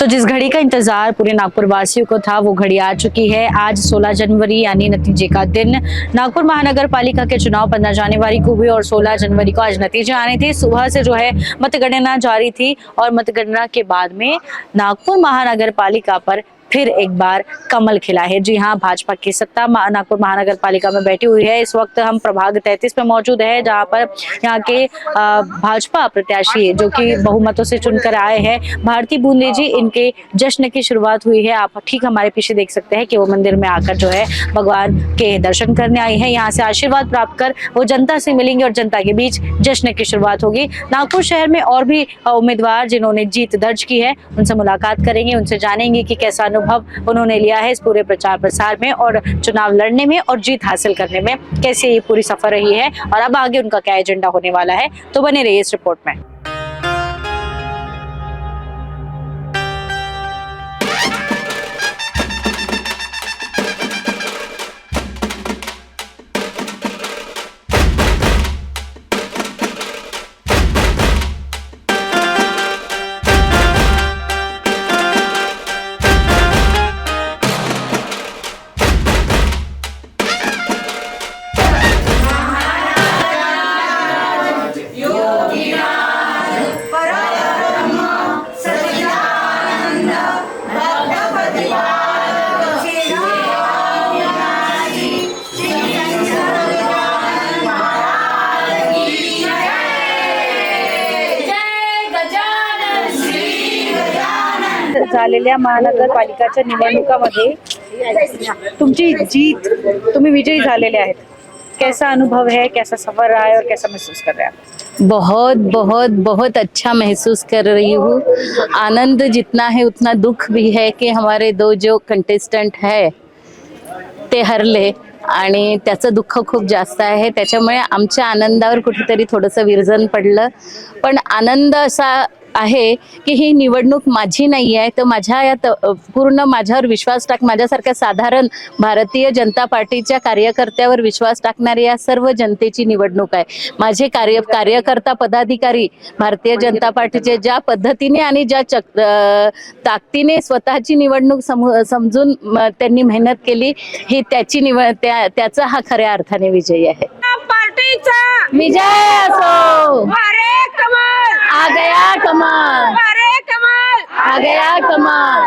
तो जिस घड़ी का इंतजार पूरे नागपुर वासियों को था वो घड़ी आ चुकी है। आज 16 जनवरी यानी नतीजे का दिन। नागपुर महानगर पालिका के चुनाव 15 जनवरी को हुए और 16 जनवरी को आज नतीजे आने थे। सुबह से जो है मतगणना जारी थी और मतगणना के बाद में नागपुर महानगर पालिका पर फिर एक बार कमल खिला है। जी हाँ, भाजपा की सत्ता नागपुर महानगर पालिका में बैठी हुई है। इस वक्त हम प्रभाग 33 में मौजूद है, जहाँ पर यहाँ के भाजपा प्रत्याशी जो कि बहुमतों से चुनकर आए हैं, भारती बूंदे जी, इनके जश्न की शुरुआत हुई है। आप ठीक हमारे पीछे देख सकते हैं कि वो मंदिर में आकर जो है भगवान के दर्शन करने आई है। यहाँ से आशीर्वाद प्राप्त कर वो जनता से मिलेंगे और जनता के बीच जश्न की शुरुआत होगी। नागपुर शहर में और भी उम्मीदवार जिन्होंने जीत दर्ज की है, उनसे मुलाकात करेंगे, उनसे जानेंगे कि कैसा अनुभव उन्होंने लिया है इस पूरे प्रचार प्रसार में और चुनाव लड़ने में और जीत हासिल करने में, कैसे ये पूरी सफर रही है और अब आगे उनका क्या एजेंडा होने वाला है। तो बने रहिए इस रिपोर्ट में। झालेल्या महानगरपालिकाच्या निवडणुकामध्ये तुमची जीत, तुम्ही विजयी झालेले आहेत, कैसा अनुभव है, कैसा सफर रहा है और कैसा महसूस कर रहे हैं? बहुत बहुत बहुत अच्छा महसूस कर रही हूँ। आनंद जितना है उतना दुख भी है कि हमारे दो जो कंटेस्टंट है ते हरले आणि त्याचं दुःख खूप जास्त आहे। त्याच्यामुळे आमच्या आनंदावर कुठेतरी थोडंसं विरजन पडलं, पण आनंद असा आहे की ही निवडणूक माझी नाही आहे, तर माझ्या या पूर्ण माझ्यावर विश्वास माझ्यासारख्या साधारण भारतीय जनता पार्टीच्या कार्यकर्त्यावर विश्वास टाकणारी या सर्व जनतेची निवडणूक आहे। माझे कार्यकर्ता पदाधिकारी भारतीय जनता पार्टीचे ज्या पद्धतीने आणि ज्या ताकदीने स्वतःची निवडणूक समजून त्यांनी मेहनत केली, ही त्याचा हा खऱ्या अर्थाने विजय आहे। पार्टीचा विजय असो। अरे कमाल आ गया कमाल, अरे कमाल आ गया कमाल।